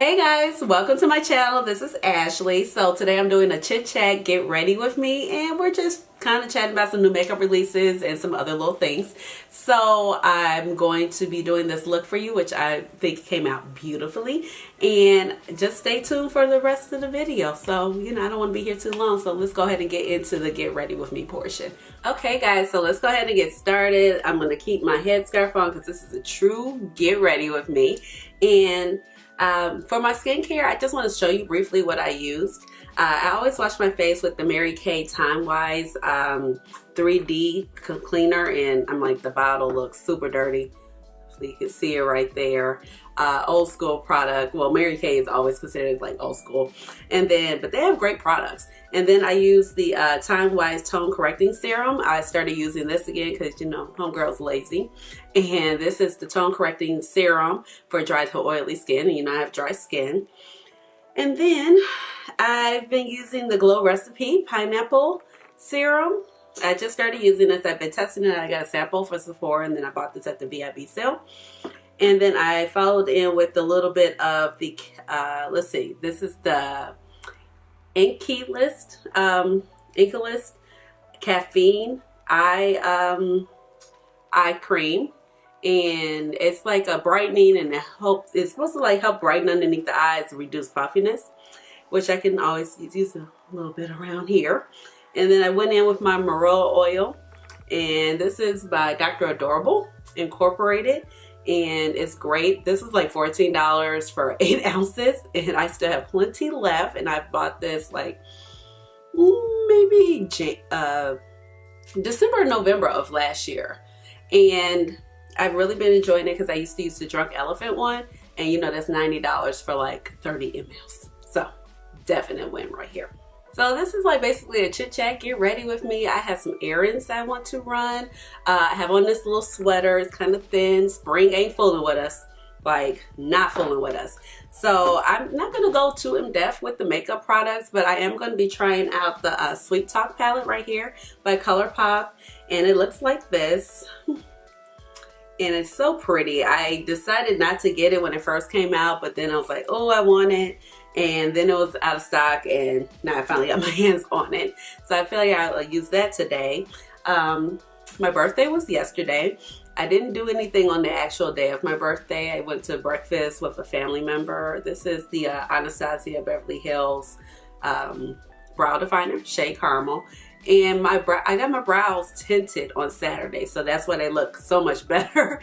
Hey guys, welcome to my channel. This is Ashley. So today I'm doing a chit chat, get ready with me, and we're just kind of chatting about some new makeup releases and some other little things. So I'm going to be doing this look for you, which I think came out beautifully, and just stay tuned for the rest of the video. So, I don't want to be here too long, so let's go ahead and get into the get ready with me portion. Okay guys, so let's go ahead and get started. I'm going to keep my headscarf on because this is a true get ready with me. And for my skincare, I just want to show you briefly what I used. I always wash my face with the Mary Kay Time Wise 3D cleaner, and I'm like, the bottle looks super dirty. So you can see it right there. Old school product. Well, Mary Kay is always considered like old school. And then, but they have great products. And then I use the Time Wise Tone Correcting Serum. I started using this again because, homegirl's lazy. And this is the Tone Correcting Serum for dry to oily skin. And I have dry skin. And then I've been using the Glow Recipe Pineapple Serum. I just started using this. I've been testing it. I got a sample for Sephora, and then I bought this at the VIB sale. And then I followed in with a little bit of the, let's see, this is the Inkylist Caffeine Eye Cream. And it's like a brightening, and it's supposed to like help brighten underneath the eyes and reduce puffiness, which I can always use a little bit around here. And then I went in with my Morel oil, and this is by Dr. Adorable Incorporated, and it's great. This is like $14 for 8 ounces, and I still have plenty left. And I bought this like maybe December or November of last year, and I've really been enjoying it because I used to use the Drunk Elephant one, and that's $90 for like 30 mLs. So definite win right here. So this is like basically a chit chat, get ready with me. I have some errands I want to run. I have on this little sweater. It's kind of thin. Spring ain't fooling with us. Like, not fooling with us. So I'm not going to go too in depth with the makeup products, but I am going to be trying out the Sweet Talk palette right here by Colourpop. And it looks like this. And it's so pretty. I decided not to get it when it first came out, but then I was like, oh, I want it. And then it was out of stock, and now I finally got my hands on it. So I feel like I'll use that today. My birthday was yesterday. I didn't do anything on the actual day of my birthday. I went to breakfast with a family member. This is the Anastasia Beverly Hills Brow Definer, Shea Caramel. And I got my brows tinted on Saturday, so that's why they look so much better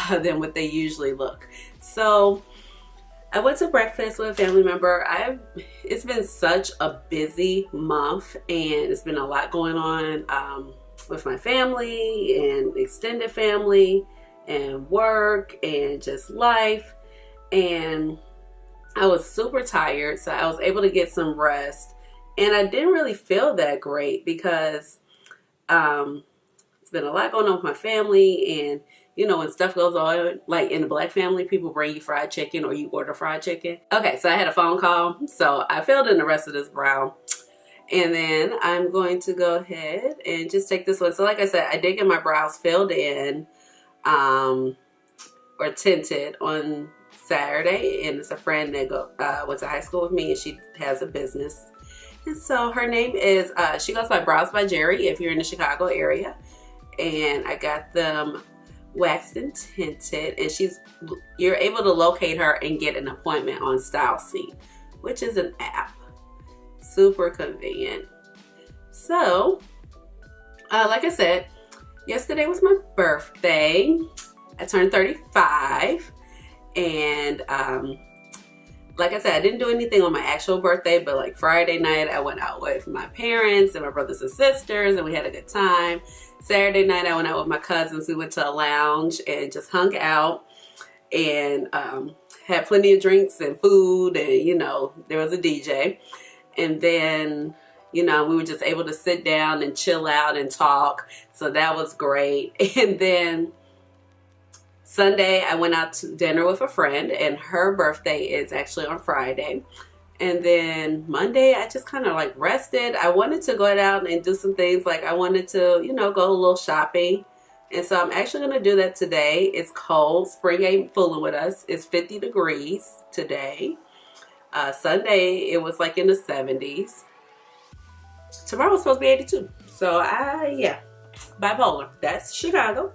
than what they usually look. So I went to breakfast with a family member. It's been such a busy month, and it's been a lot going on with my family and extended family and work and just life. And I was super tired, so I was able to get some rest. And I didn't really feel that great because it's been a lot going on with my family. And, when stuff goes on, like in the Black family, people bring you fried chicken or you order fried chicken. Okay, so I had a phone call. So I filled in the rest of this brow. And then I'm going to go ahead and just take this one. So like I said, I did get my brows filled in or tinted on Saturday. And it's a friend that went to high school with me, and she has a business. And so her name is, she goes by Brows by Jerry if you're in the Chicago area. And I got them waxed and tinted. And you're able to locate her and get an appointment on StyleSeat, which is an app. Super convenient. So, like I said, yesterday was my birthday. I turned 35. And, like I said, I didn't do anything on my actual birthday, but like Friday night, I went out with my parents and my brothers and sisters, and we had a good time. Saturday night, I went out with my cousins. We went to a lounge and just hung out and had plenty of drinks and food, and, there was a DJ. And then, we were just able to sit down and chill out and talk. So that was great. And then Sunday, I went out to dinner with a friend, and her birthday is actually on Friday. And then Monday, I just kind of like rested. I wanted to go out and do some things. Like I wanted to, go a little shopping. And so I'm actually going to do that today. It's cold. Spring ain't fooling with us. It's 50 degrees today. Sunday, it was like in the 70s. Tomorrow's supposed to be 82. So, yeah, bipolar. That's Chicago.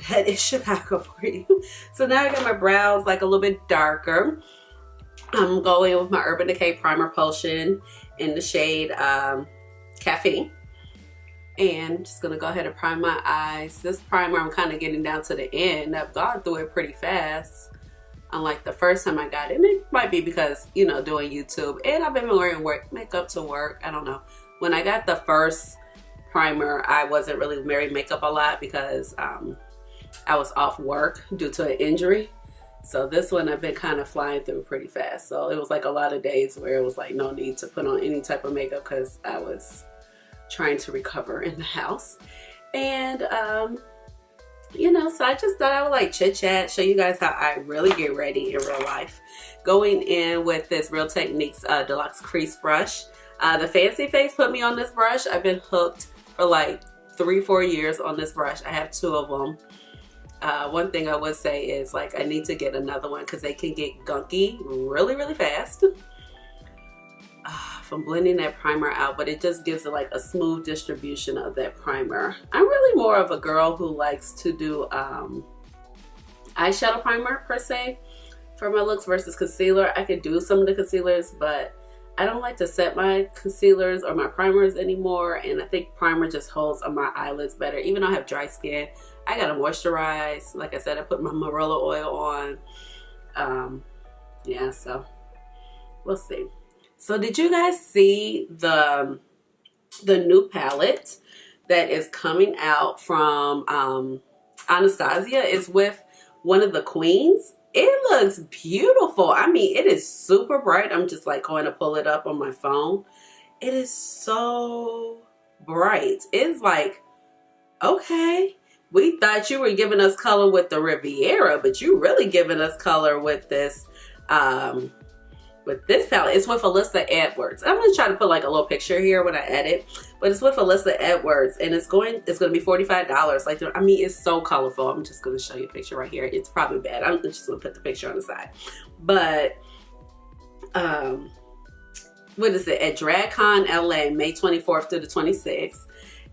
That is Chicago for you. So now I got my brows like a little bit darker. I'm going with my Urban Decay Primer Potion in the shade Caffeine. And just going to go ahead and prime my eyes. This primer, I'm kind of getting down to the end. I've gone through it pretty fast. Unlike the first time I got it. And it might be because, you know, doing YouTube. And I've been wearing makeup to work. I don't know. When I got the first primer, I wasn't really wearing makeup a lot because I was off work due to an injury. So this one I've been kind of flying through pretty fast. So it was like a lot of days where it was like no need to put on any type of makeup because I was trying to recover in the house. And you know, so I just thought I would like chit chat, show you guys how I really get ready in real life. Going in with this Real Techniques Deluxe Crease Brush. The Fancy Face put me on this brush. I've been hooked for like 3-4 years on this brush. I have 2 of them. One thing I would say is like I need to get another one because they can get gunky really fast from blending that primer out, but it just gives it like a smooth distribution of that primer. I'm really more of a girl who likes to do eyeshadow primer per se for my looks versus concealer. I could do some of the concealers, but I don't like to set my concealers or my primers anymore, and I think primer just holds on my eyelids better. Even though I have dry skin, I gotta moisturize. Like I said, I put my marilla oil on. Yeah, so we'll see. So did you guys see the new palette that is coming out from Anastasia? It's with one of the queens. It looks beautiful. I mean, it is super bright. I'm just like going to pull it up on my phone. It is so bright. It's like, okay, we thought you were giving us color with the Riviera, but you really giving us color with this palette. It's with Alyssa Edwards. I'm gonna try to put like a little picture here when I edit, but it's with Alyssa Edwards, and it's gonna be $45. Like, I mean, it's so colorful. I'm just gonna show you a picture right here. It's probably bad. I'm just gonna put the picture on the side. But what is it? At DragCon LA, May 24th through the 26th.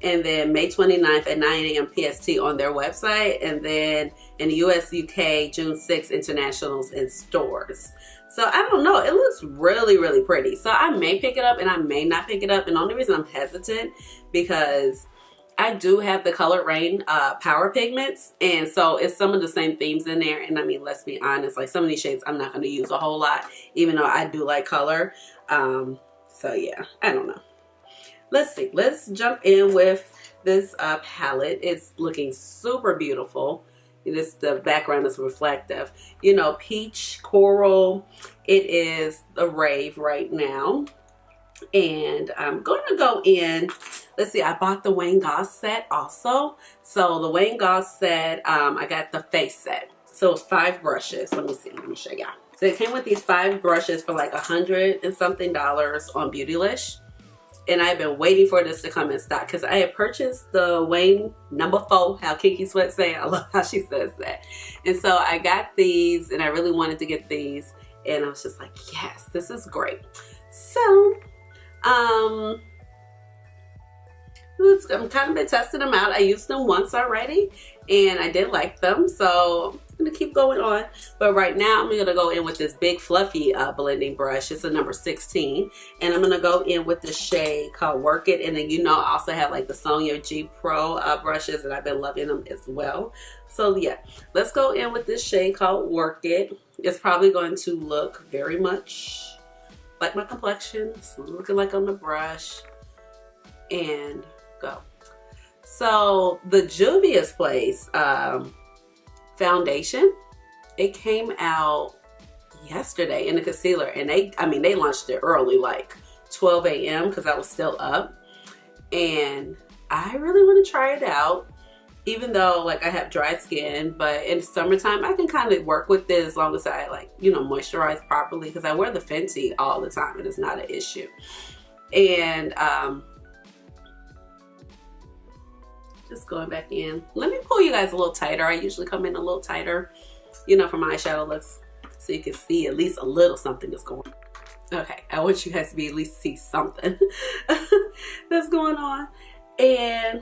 And then May 29th at 9 a.m. PST on their website. And then in the US, UK, June 6th, internationals in stores. So I don't know. It looks really pretty. So I may pick it up and I may not pick it up. And the only reason I'm hesitant because I do have the Colored Rain Power Pigments. And so it's some of the same themes in there. And I mean, let's be honest, like some of these shades I'm not going to use a whole lot, even though I do like color. So yeah, I don't know. Let's see. Let's jump in with this palette. It's looking super beautiful. The background is reflective. You know, peach, coral. It is the rave right now. And I'm going to go in. Let's see. I bought the Wayne Goss set also. So the Wayne Goss set, I got the face set. So it's 5 brushes. Let me see. Let me show y'all. So it came with these 5 brushes for like $100 and something on Beautylish. And I've been waiting for this to come in stock because I had purchased the Wayne number 4, how Kiki Sweat say. I love how she says that. And so I got these and I really wanted to get these. And I was just like, yes, this is great. So, I'm kind of been testing them out. I used them once already and I did like them. So I'm going to keep going on. But right now I'm going to go in with this big fluffy blending brush. It's a number 16. And I'm going to go in with the shade called Work It. And then, you know, I also have like the Sonia G Pro brushes and I've been loving them as well. So yeah, let's go in with this shade called Work It. It's probably going to look very much like my complexion. It's looking like on the brush. And go. So the Juvia's Place foundation, it came out yesterday in the concealer, and they launched it early, like 12 a.m. because I was still up, and I really want to try it out, even though like I have dry skin. But in summertime I can kind of work with this as long as I like, you know, moisturize properly, because I wear the Fenty all the time and it's not an issue. And just going back in. Let me pull you guys a little tighter. I usually come in a little tighter, you know, for my eyeshadow looks, so you can see at least a little something that's going on. Okay, I want you guys to be at least see something that's going on. And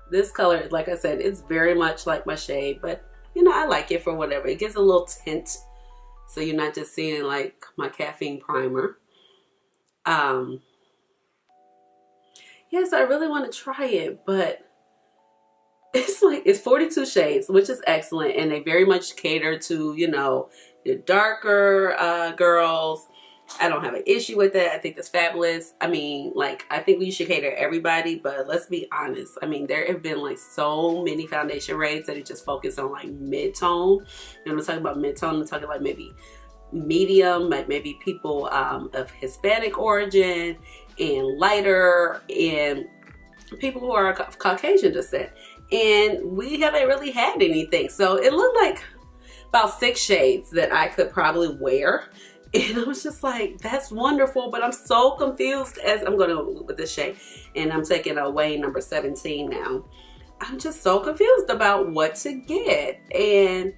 this color, like I said, it's very much like my shade, but you know, I like it for whatever. It gives a little tint, so you're not just seeing like my Caffeine primer. Yes, I really want to try it, but it's like, it's 42 shades, which is excellent, and they very much cater to, you know, the darker girls. I don't have an issue with that. I think that's fabulous. I mean, like, I think we should cater to everybody, but let's be honest. I mean, there have been like so many foundation raids that it just focus on like mid-tone. And I'm talking about mid-tone, I'm talking like maybe medium, like maybe people of Hispanic origin and lighter, and people who are of Caucasian descent. And we haven't really had anything. So it looked like about 6 shades that I could probably wear. And I was just like, that's wonderful, but I'm so confused as I'm going to with this shade. And I'm taking away number 17 now. I'm just so confused about what to get. And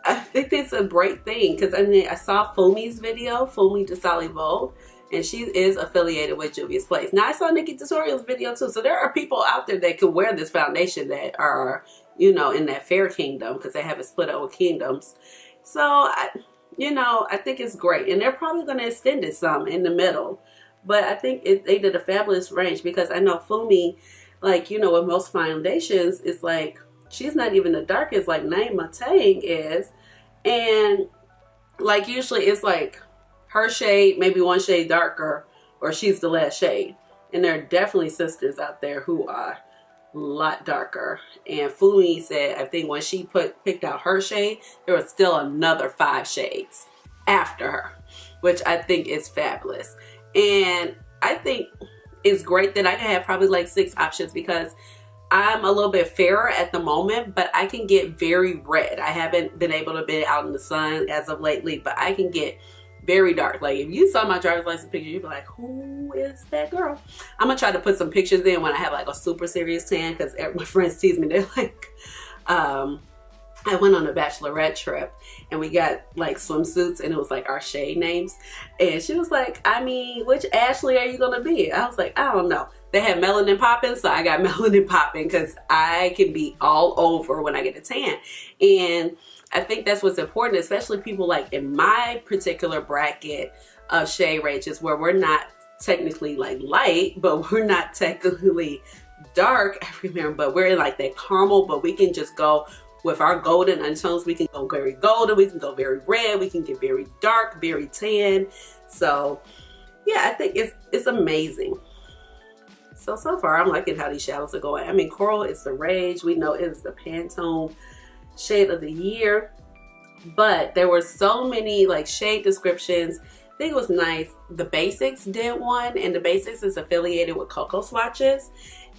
I think it's a great thing because I mean, I saw Fumi's video, Fumi de Salivo, and she is affiliated with Juvia's Place. Now I saw Nikki Tutorial's video too. So there are people out there that can wear this foundation that are, you know, in that fair kingdom, because they have it split up with kingdoms. So you know, I think it's great, and they're probably going to extend it some in the middle. But I think they did a fabulous range, because I know Fumi, like, you know, with most foundations, it's like she's not even the darkest like Naima Tang is, and like usually it's like her shade, maybe one shade darker, or she's the last shade. And there are definitely sisters out there who are a lot darker. And Fumi said, I think when she picked out her shade, there was still another 5 shades after her, which I think is fabulous. And I think it's great that I can have probably like 6 options, because I'm a little bit fairer at the moment, but I can get very red. I haven't been able to be out in the sun as of lately, but I can get very dark. Like if you saw my driver's license picture, you'd be like, who is that girl? I'm gonna try to put some pictures in when I have like a super serious tan, because my friends tease me. They're like, I went on a bachelorette trip and we got like swimsuits, and it was like our shade names. And she was like, I mean, which Ashleigh are you gonna be? I was like, I don't know. They had melanin popping, so I got melanin popping, because I can be all over when I get a tan. And I think that's what's important, especially people like in my particular bracket of shade ranges, where we're not technically like light, but we're not technically dark. I remember, but we're in like that caramel, but we can just go with our golden undertones. We can go very golden, we can go very red, we can get very dark, very tan. So yeah, I think it's amazing. So far I'm liking how these shadows are going. I mean, coral is the rage. We know it is the Pantone shade of the year, but there were so many like shade descriptions. I think it was nice. The Basics did one, and the Basics is affiliated with Cocoa Swatches,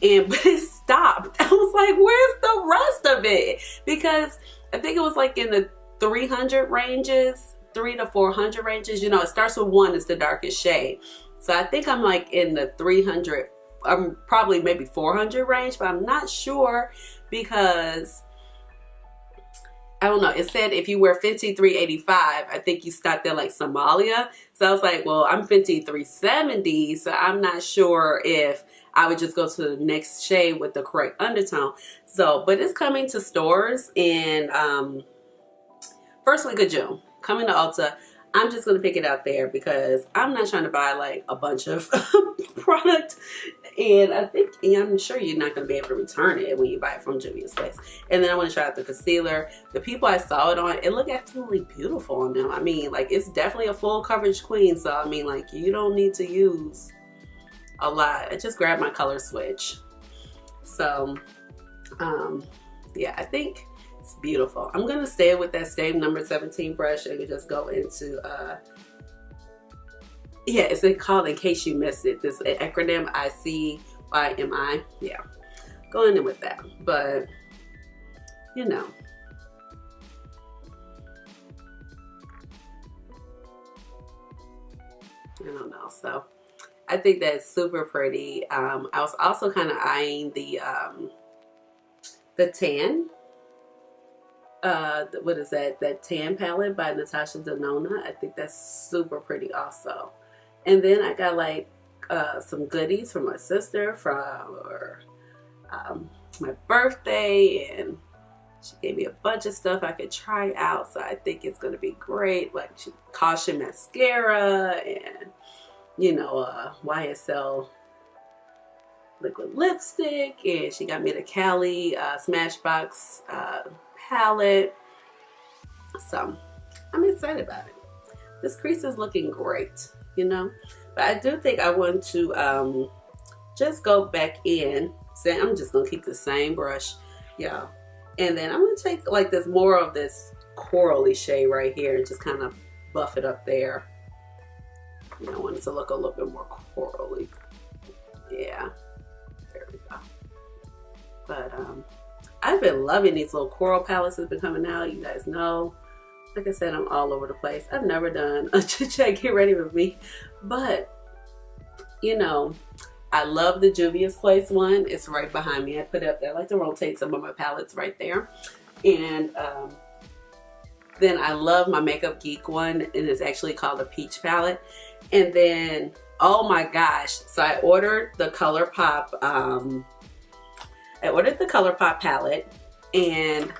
and but it stopped. I was like, where's the rest of it? Because I think it was like in the 300 ranges, 300 to 400 ranges. You know, it starts with 1 is the darkest shade. So I think I'm like in the 300, I'm probably maybe 400 range, but I'm not sure, because I don't know. It said if you wear Fenty 385, I think you stopped there like Somalia. So I was like, well, I'm Fenty 370, so I'm not sure if I would just go to the next shade with the correct undertone. So, but it's coming to stores in first week of June. Coming to Ulta. I'm just going to pick it out there, because I'm not trying to buy like a bunch of product. And I think, and I'm sure you're not going to be able to return it when you buy it from Juvia's Place. And then I want to try out the concealer. The people I saw it on, it looked absolutely beautiful on them. I mean, like, it's definitely a full coverage queen. So, I mean, like, you don't need to use a lot. I just grabbed my color switch. So, yeah, I think it's beautiful. I'm going to stay with that same number 17 brush and just go into, yeah, it's called, in case you missed it, this acronym ICYMI. Yeah, going in with that. But, you know. I don't know. So, I think that's super pretty. I was also kind of eyeing the tan what is that? That tan palette by Natasha Denona. I think that's super pretty also. And then I got like some goodies from my sister for my birthday, and she gave me a bunch of stuff I could try out. So I think it's gonna be great. Like Caution mascara and YSL liquid lipstick, and she got me the Cali Smashbox palette. So I'm excited about it. This crease is looking great, but I do think I want to just go back in. Say I'm just gonna keep the same brush, y'all, and then I'm gonna take like this more of this corally shade right here and just kind of buff it up there. I want it to look a little bit more corally. Yeah, there we go. But I've been loving these little coral palettes that's been coming out. You guys know, like I said, I'm all over the place. I've never done a Chit Chat Get Ready With Me, but I love the Juvia's Place one. It's right behind me. I put it up there. I like to rotate some of my palettes right there. And then I love my Makeup Geek one, and it's actually called a Peach palette. And then, oh my gosh, so I ordered the Colourpop. I ordered the Colourpop palette and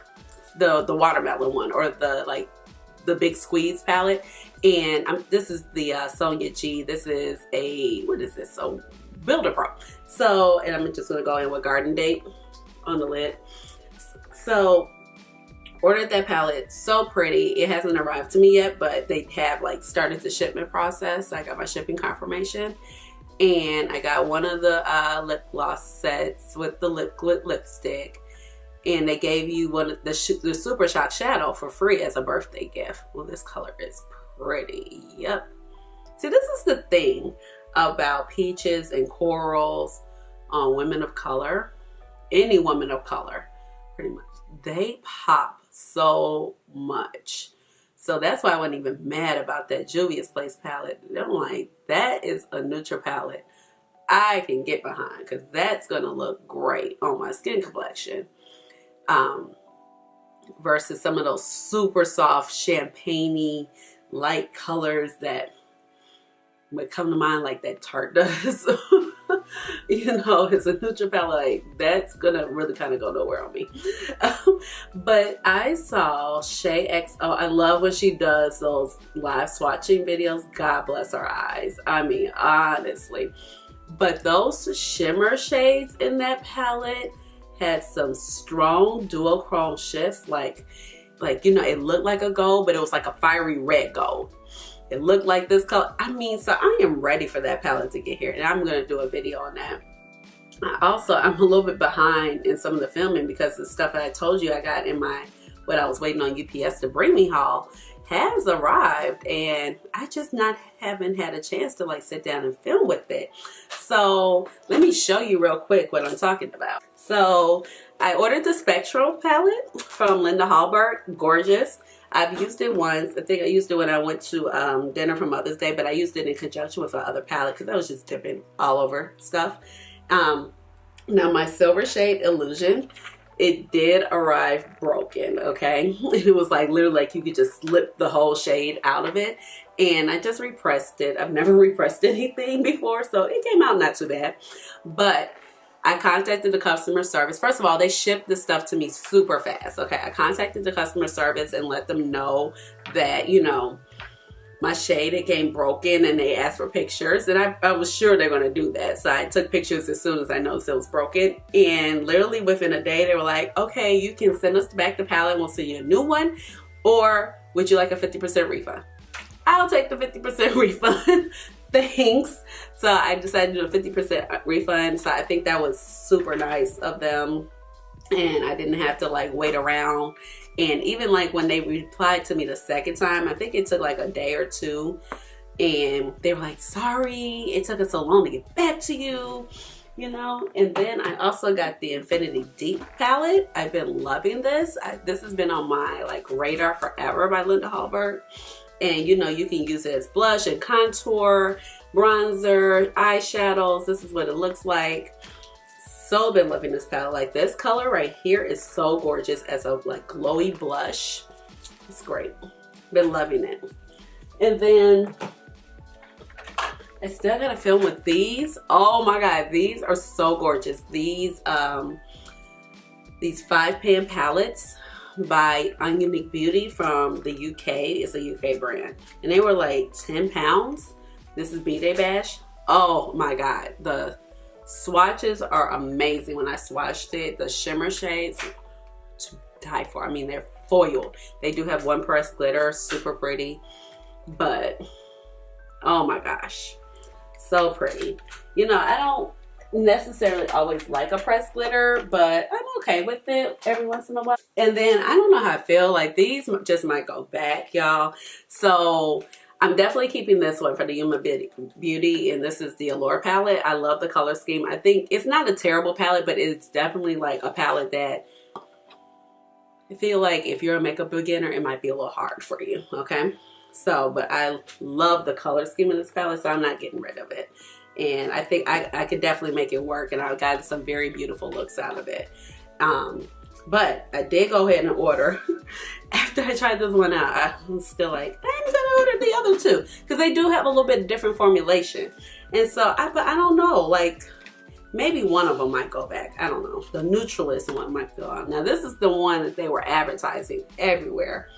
the watermelon one, or the Big Squeeze palette. And this is the Sonia G. This is what is this? So Builder Pro. So, and I'm just gonna go in with Garden Date on the lid. So ordered that palette, so pretty. It hasn't arrived to me yet, but they have like started the shipment process. I got my shipping confirmation, and I got one of the lip gloss sets with the liquid lipstick, and they gave you one of the Super Shock Shadow for free as a birthday gift. Well, this color is pretty. Yep. See, this is the thing about peaches and corals on women of color. Any woman of color, pretty much. They pop so much. So that's why I wasn't even mad about that Juvia's Place palette. I'm like, that is a neutral palette I can get behind, because that's gonna look great on my skin complexion. Versus some of those super soft champagne-y light colors that would come to mind, like that Tarte does. It's a neutral palette, like, that's gonna really kind of go nowhere on me. But I saw Shay XO. I love when she does those live swatching videos. God bless her eyes. I mean, honestly. But those shimmer shades in that palette had some strong duochrome shifts. Like it looked like a gold, but it was like a fiery red gold. It looked like this color. I mean, so I am ready for that palette to get here, and I'm going to do a video on that. I'm a little bit behind in some of the filming, because the stuff that I told you I got in what I was waiting on UPS to bring me haul has arrived, and I just haven't had a chance to like sit down and film with it. So let me show you real quick what I'm talking about. So I ordered the Spectral palette from Linda Halberg. Gorgeous. I've used it once. I think I used it when I went to dinner for Mother's Day, but I used it in conjunction with my other palette because I was just dipping all over stuff. Now my Silver Shade Illusion, it did arrive broken, okay? It was like literally like you could just slip the whole shade out of it, and I just repressed it. I've never repressed anything before, so it came out not too bad. But I contacted the customer service. First of all, they shipped this stuff to me super fast. Okay, I contacted the customer service and let them know that, my shade, it came broken, and they asked for pictures, and I was sure they're going to do that. So I took pictures as soon as I noticed it was broken, and literally within a day they were like, okay, you can send us back the palette and we'll send you a new one, or would you like a 50% refund? I'll take the 50% refund. Thanks. So I decided to do a 50% refund. So I think that was super nice of them, and I didn't have to like wait around. And even like when they replied to me the second time, I think it took like a day or two, and they were like, sorry, it took us so long to get back to you, And then I also got the Infinity Deep palette. I've been loving this. This has been on my like radar forever by Linda Halberg. And you can use it as blush and contour, bronzer, eyeshadows. This is what it looks like. So been loving this palette. Like this color right here is so gorgeous as a like glowy blush. It's great. Been loving it. And then I still gotta film with these. Oh my god, these are so gorgeous. These 5-pan palettes by Unique Beauty from the UK. It's a UK brand. And they were like 10 pounds. This is B-Day Bash. Oh my god. The swatches are amazing. When I swatched it, the shimmer shades to die for. I mean, they're foiled. They do have one pressed glitter, super pretty. But, oh my gosh. So pretty. You know, I don't necessarily always like a pressed glitter, but I'm okay with it every once in a while. And then I don't know how I feel, like these just might go back, y'all. So I'm definitely keeping this one for the Unique Beauty, and this is the Allure palette. I love the color scheme. I think it's not a terrible palette, but it's definitely like a palette that I feel like if you're a makeup beginner, it might be a little hard for you, okay? So, but I love the color scheme in this palette, so I'm not getting rid of it. And I think I could definitely make it work, and I've gotten some very beautiful looks out of it. But I did go ahead and order. After I tried this one out, I was still like, I'm gonna order the other two, because they do have a little bit different formulation. And so, but I don't know, like maybe one of them might go back. I don't know. The neutralist one might go out. Now this is the one that they were advertising everywhere.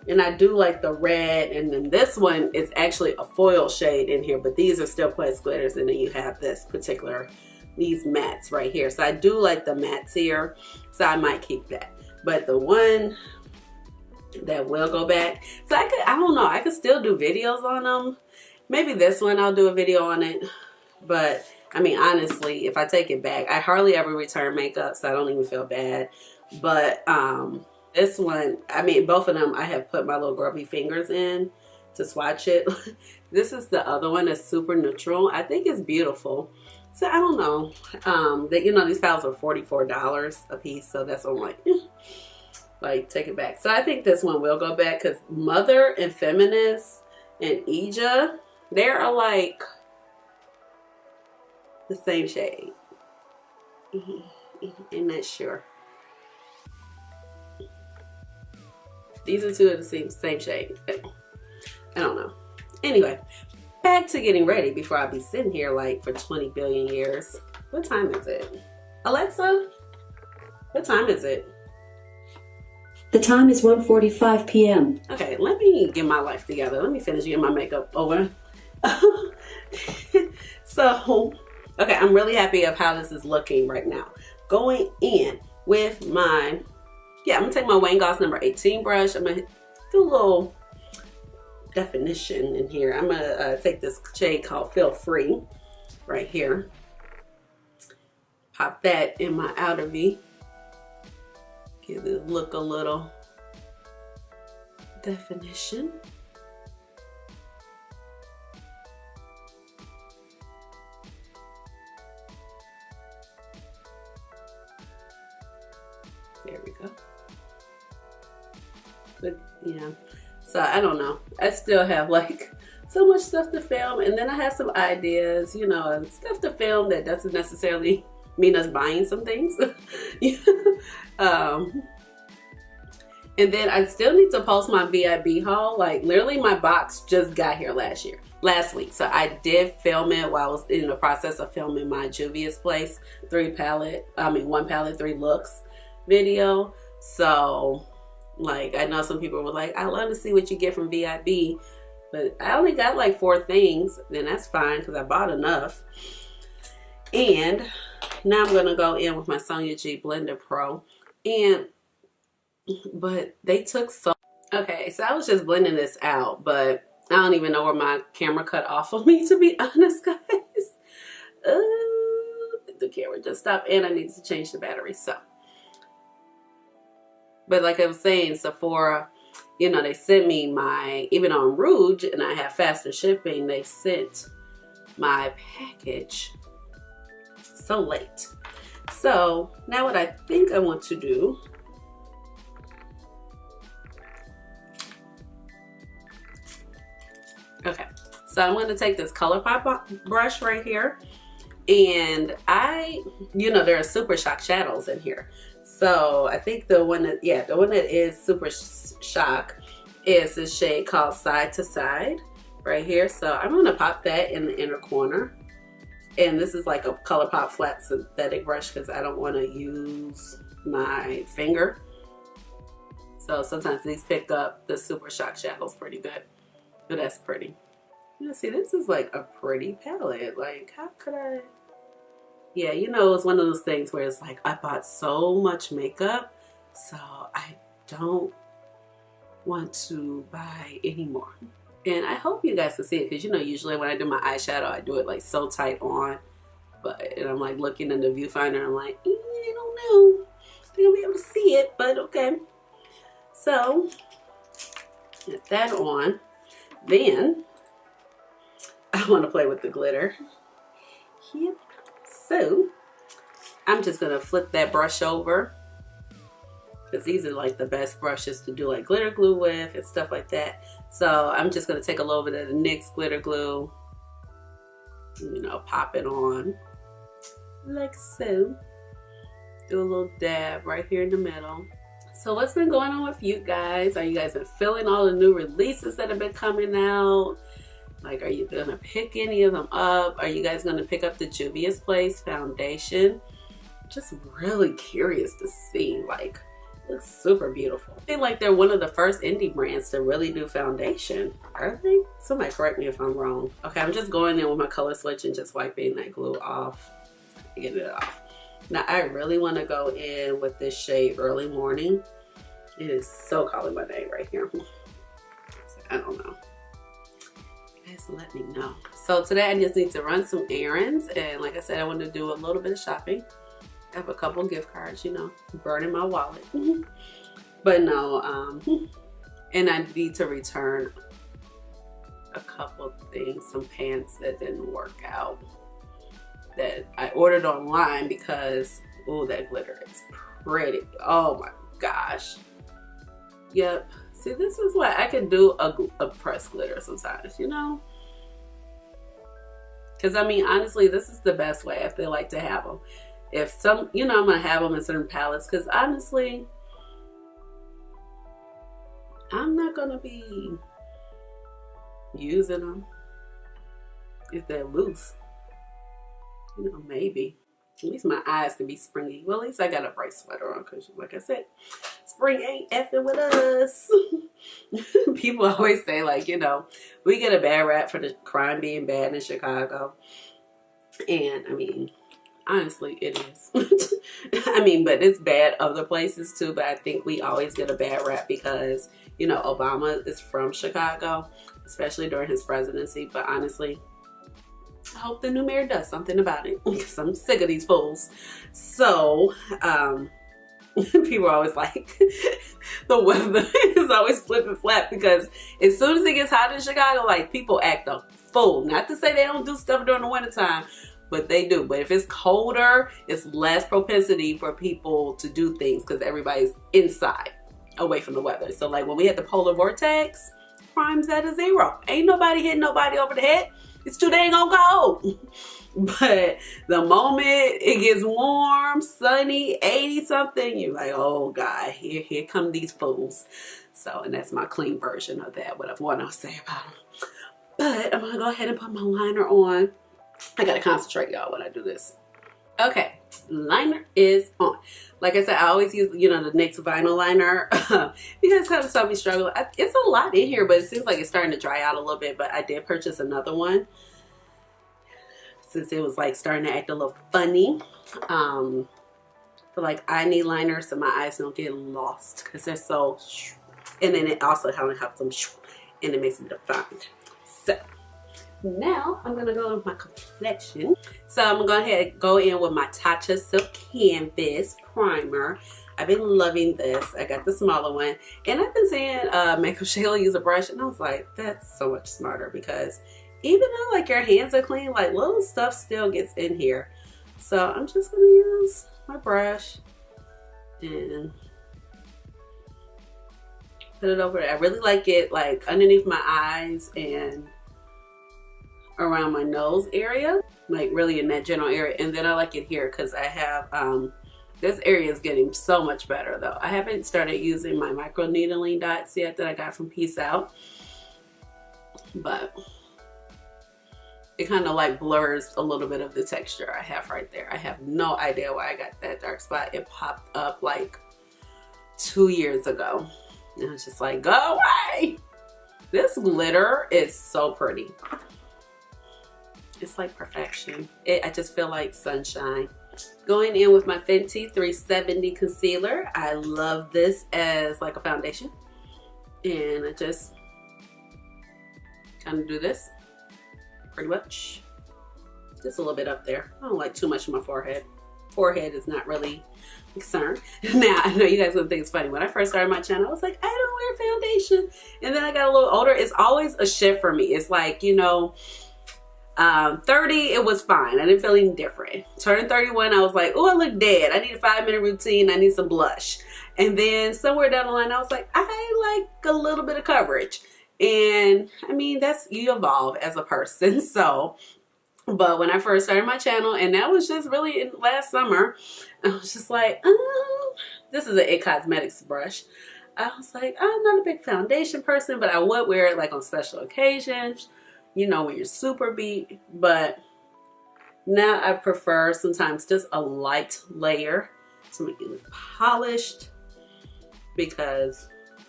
And I do like the red, and then this one is actually a foil shade in here, but these are still pressed glitters, and then you have this particular, these mattes right here. So I do like the mattes here, so I might keep that. But the one that will go back, so I don't know, I could still do videos on them. Maybe this one I'll do a video on it, but I mean, honestly, if I take it back, I hardly ever return makeup, so I don't even feel bad. But, this one, I mean, both of them, I have put my little grubby fingers in to swatch it. This is the other one that's super neutral. I think it's beautiful. So I don't know. That, you know, these palettes are $44 a piece, so that's what I'm like, take it back. So I think this one will go back, because Mother and Feminist and Ija, they are like the same shade. I'm not sure. These are two of the same shade. I don't know. Anyway, back to getting ready before I be sitting here like for 20 billion years. What time is it? Alexa, what time is it? The time is 1:45 p.m. Okay, let me get my life together. Let me finish getting my makeup over. So, okay, I'm really happy of how this is looking right now. Going in with my, I'm gonna take my Wayne Goss number 18 brush. I'm gonna do a little definition in here. I'm gonna take this shade called Feel Free right here. Pop that in my outer V. Give it look a little definition. There we go. But yeah, so I don't know. I still have like so much stuff to film, and then I have some ideas, you know, and stuff to film that doesn't necessarily mean us buying some things. And then I still need to post my VIB haul. Like literally my box just got here last week. So I did film it while I was in the process of filming my Juvia's Place 1 palette, 3 looks video. So like, I know some people were like, I love to see what you get from VIB, but I only got like 4 things. Then that's fine, because I bought enough. And now I'm gonna go in with my Sonia G Blender Pro, but they took so, okay, so I was just blending this out, but I don't even know where my camera cut off of me, to be honest, guys. The camera just stopped, and I need to change the battery. So, but like I was saying, Sephora, you know, they sent me my, even on Rouge, and I have faster shipping, they sent my package so late. So now what I think I want to do, okay, so I'm going to take this Colourpop brush right here, and I you know, there are Super Shock shadows in here. So I think the one that is Super Shock is this shade called Side to Side right here. So I'm gonna pop that in the inner corner. And this is like a Colourpop flat synthetic brush because I don't want to use my finger. So sometimes these pick up the Super Shock shadows pretty good. But that's pretty. You know, see, this is like a pretty palette. Like, how could I? Yeah, you know, it's one of those things where it's like I bought so much makeup, so I don't want to buy anymore. And I hope you guys can see it because, you know, usually when I do my eyeshadow, I do it like so tight on. And I'm like looking in the viewfinder, I'm like, I don't know. I'm gonna be able to see it, but okay. So, get that on. Then, I want to play with the glitter. Yep. So, I'm just going to flip that brush over. Because these are like the best brushes to do like glitter glue with and stuff like that. So, I'm just going to take a little bit of the NYX glitter glue. You know, pop it on. Like so. Do a little dab right here in the middle. So what's been going on with you guys? Are you guys been feeling all the new releases that have been coming out? Like, are you gonna pick any of them up? Are you guys gonna pick up the Juvia's Place foundation? Just really curious to see. Like, it looks super beautiful. I feel like they're one of the first indie brands to really do foundation. Are they? Somebody correct me if I'm wrong. Okay, I'm just going in with my color switch and just wiping that glue off to get it off. Now, I really want to go in with this shade Early Morning. It is so calling my name right here. So, I don't know. You guys let me know. So today I just need to run some errands. And like I said, I want to do a little bit of shopping. I have a couple gift cards, you know, burning my wallet. But no, and I need to return a couple things, some pants that didn't work out. That I ordered online because, oh, that glitter is pretty. Oh my gosh. Yep. See, this is why I can do a pressed glitter sometimes, you know? Because, I mean, honestly, this is the best way I feel like to have them. If some, you know, I'm going to have them in certain palettes because, honestly, I'm not going to be using them if they're loose. You know, maybe. At least my eyes can be springy. Well, at least I got a bright sweater on because, like I said, spring ain't effing with us. People always say, like, you know, we get a bad rap for the crime being bad in Chicago. And, I mean, honestly, it is. I mean, but it's bad other places too. But I think we always get a bad rap because, you know, Obama is from Chicago, especially during his presidency. But honestly, I hope the new mayor does something about it because I'm sick of these fools. So, people are always like, the weather is always flipping flat because as soon as it gets hot in Chicago, like, people act a fool. Not to say they don't do stuff during the wintertime, but they do. But if it's colder, it's less propensity for people to do things because everybody's inside, away from the weather. So, like, when we had the polar vortex, crime's at a 0. Ain't nobody hitting nobody over the head. It's too dang on cold. But the moment it gets warm, sunny, 80 something, you're like, oh God, here come these fools. So, and that's my clean version of that, what I want to say about them. But I'm gonna go ahead and put my liner on. I gotta concentrate, y'all, when I do this. Okay, liner is on. Like I said, I always use, you know, the NYX vinyl liner. You guys kind of saw me struggle. It's a lot in here, but it seems like it's starting to dry out a little bit. But I did purchase another one since it was like starting to act a little funny. But like, I need liners so my eyes don't get lost because they're so. And then it also helps them, and it makes them defined. So. Now I'm gonna go with my complexion. So I'm gonna go ahead and go in with my Tatch Silk Canvas Primer. I've been loving this. I got the smaller one, and I've been seeing Makeup Shayla use a brush, and I was like, that's so much smarter because even though like your hands are clean, like little stuff still gets in here. So I'm just gonna use my brush and put it over there. I really like it like underneath my eyes and around my nose area. like really in that general area. And then I like it here because I have, this area is getting so much better though. I haven't started using my micro needling dots yet that I got from Peace Out, but it kind of like blurs a little bit of the texture I have right there. I have no idea why I got that dark spot. It popped up like 2 years ago. And I was just like, go away. This glitter is so pretty. It's like perfection. I just feel like sunshine. Going in with my Fenty 370 concealer. I love this as like a foundation. And I just kind of do this. Pretty much. Just a little bit up there. I don't like too much on my forehead. Forehead is not really concerned. Now, I know you guys would think it's funny. When I first started my channel, I was like, I don't wear foundation. And then I got a little older. It's always a shift for me. It's like, you know, 30, it was fine. I didn't feel any different. Turning 31, I was like, oh, I look dead. I need a 5-minute routine. I need some blush. And then somewhere down the line, I was like, I like a little bit of coverage. And I mean, you evolve as a person. So, but when I first started my channel, and that was just really in last summer, I was just like, oh, this is an It Cosmetics brush. I was like, I'm not a big foundation person, but I would wear it like on special occasions, you know, when you're super beat. But now I prefer sometimes just a light layer to make it look polished, because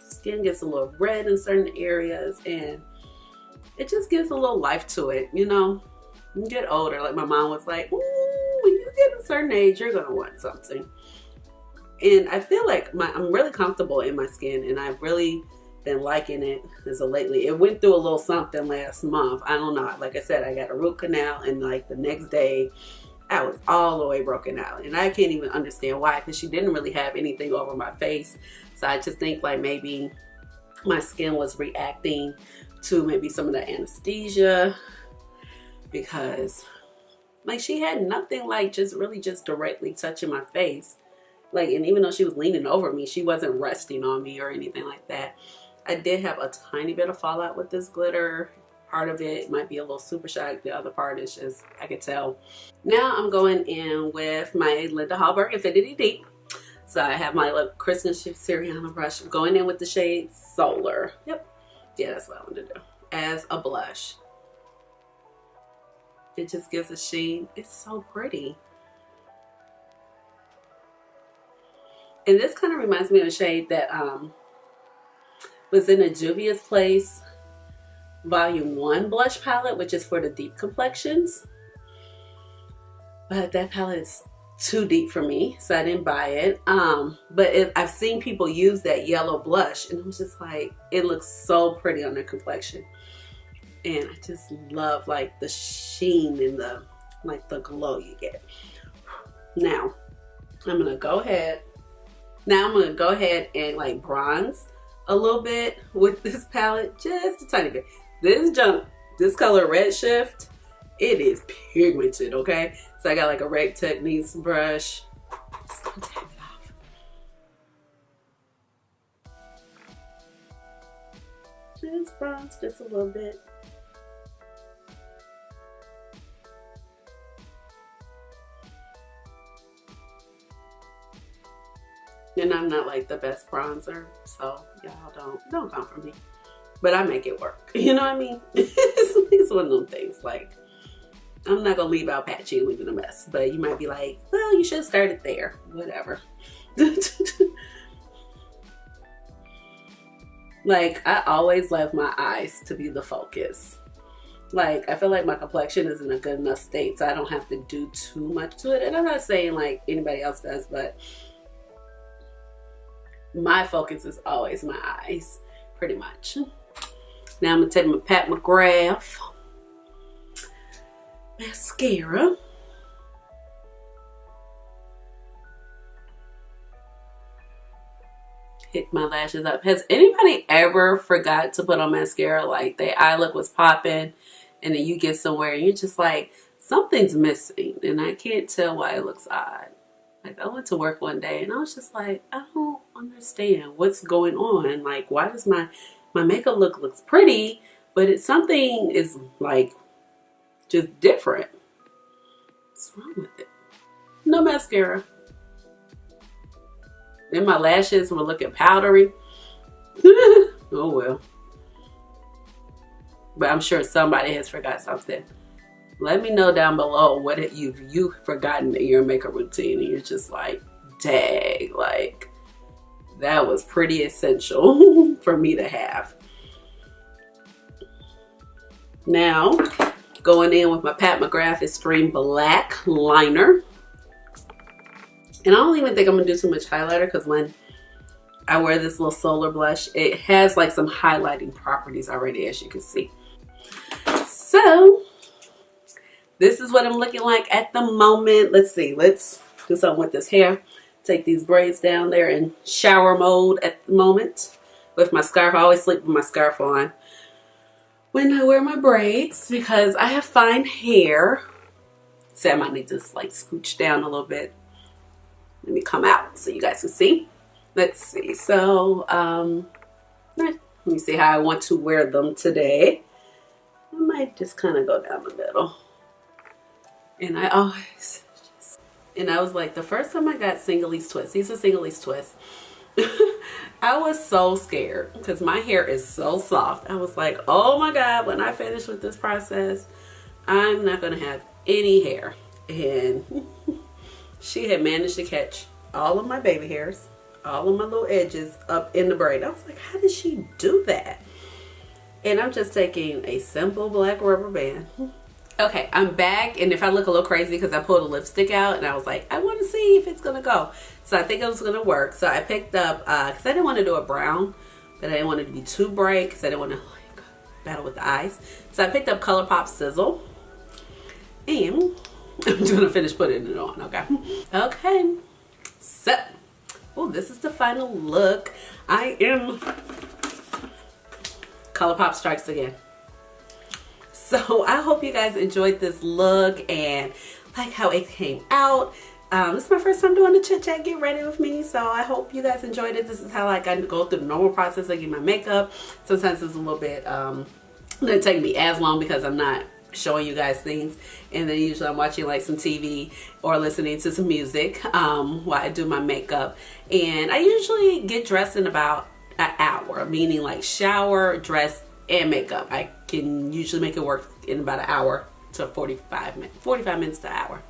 skin gets a little red in certain areas and it just gives a little life to it, you know. You get older, like my mom was like, ooh, when you get a certain age, you're gonna want something. And I feel like I'm really comfortable in my skin, and I've really been liking it as of lately. It went through a little something last month. I don't know. Like I said, I got a root canal, and like the next day I was all the way broken out. And I can't even understand why, because she didn't really have anything over my face. So I just think like maybe my skin was reacting to maybe some of the anesthesia, because like she had nothing like just really just directly touching my face. Like, and even though she was leaning over me, she wasn't resting on me or anything like that. I did have a tiny bit of fallout with this glitter. Part of it might be a little super shiny. The other part is just, I could tell. Now I'm going in with my Linda Halberg Infinity Deep. So I have my little Christmas Siriana brush going in with the shade Solar. Yep. Yeah, that's what I want to do. As a blush. It just gives a sheen. It's so pretty. And this kind of reminds me of a shade that was in a Juvia's Place Volume 1 blush palette, which is for the deep complexions. But that palette is too deep for me, so I didn't buy it. But I've seen people use that yellow blush, and I was just like, it looks so pretty on their complexion. And I just love like the sheen and the like the glow you get. Now I'm gonna go ahead and like bronze a little bit with this palette, just a tiny bit. This color Redshift, it is pigmented, okay? So I got like a Red Techniques brush. Just gonna tap it off. Just bronze just a little bit. And I'm not like the best bronzer, so y'all don't come for me. But I make it work. You know what I mean? It's one of them things. Like, I'm not gonna leave out patchy and leave it a mess. But you might be like, well, you should have started there. Whatever. Like, I always love my eyes to be the focus. Like, I feel like my complexion is in a good enough state, so I don't have to do too much to it. And I'm not saying like anybody else does, but my focus is always my eyes, pretty much. Now I'm gonna take my Pat McGrath mascara. Hit my lashes up. Has anybody ever forgot to put on mascara? Like, their eye look was popping, and then you get somewhere and you're just like, something's missing, and I can't tell why it looks odd. Like, I went to work one day and I was just like, I don't understand what's going on. Like, why does my makeup looks pretty, but something is like just different. What's wrong with it? No mascara. Then my lashes were looking powdery. Oh well. But I'm sure somebody has forgot something. Let me know down below what you've forgotten in your makeup routine and you're just like, dang, like that was pretty essential for me to have. Now, going in with my Pat McGrath Xtreme Black Liner. And I don't even think I'm gonna do too much highlighter because when I wear this little solar blush, it has like some highlighting properties already, as you can see. So, this is what I'm looking like at the moment. Let's see, let's do something with this hair. Take these braids down there in shower mode at the moment with my scarf. I always sleep with my scarf on when I wear my braids because I have fine hair. So I might need to like scooch down a little bit. Let me come out so you guys can see. Let's see. So, let me see how I want to wear them today. I might just kind of go down the middle. And I always and I was like, the first time I got Single-Ease twists, these are Single-Ease twists. I was so scared because my hair is so soft. I was like, oh my God, when I finish with this process, I'm not going to have any hair. And she had managed to catch all of my baby hairs, all of my little edges up in the braid. I was like, how did she do that? And I'm just taking a simple black rubber band. Okay, I'm back, and if I look a little crazy because I pulled a lipstick out and I was like, I want to see if it's gonna go. So I think it was gonna work. So I picked up, because I didn't want to do a brown, but I didn't want it to be too bright because I didn't want to like battle with the eyes. So I picked up Colourpop Sizzle, and I'm just gonna finish putting it on. Okay. Okay. So, oh, this is the final look. I am Colourpop strikes again. So I hope you guys enjoyed this look and like how it came out. This is my first time doing the Chit Chat Get Ready with me, so I hope you guys enjoyed it. This is how like I go through the normal process of getting my makeup. Sometimes it's a little bit, it doesn't take me as long because I'm not showing you guys things, and then usually I'm watching like some TV or listening to some music while I do my makeup. And I usually get dressed in about an hour, meaning like shower, dress, and makeup. I can usually make it work in about an hour to 45 minutes to an hour.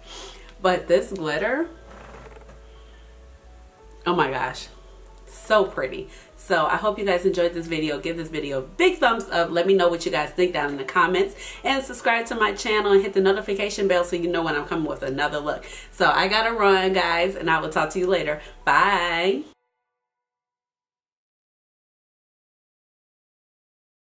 But this glitter, oh my gosh, so pretty. So I hope you guys enjoyed this video. Give this video a big thumbs up. Let me know what you guys think down in the comments, and subscribe to my channel and hit the notification bell so you know when I'm coming with another look. So I gotta run, guys, and I will talk to you later. Bye.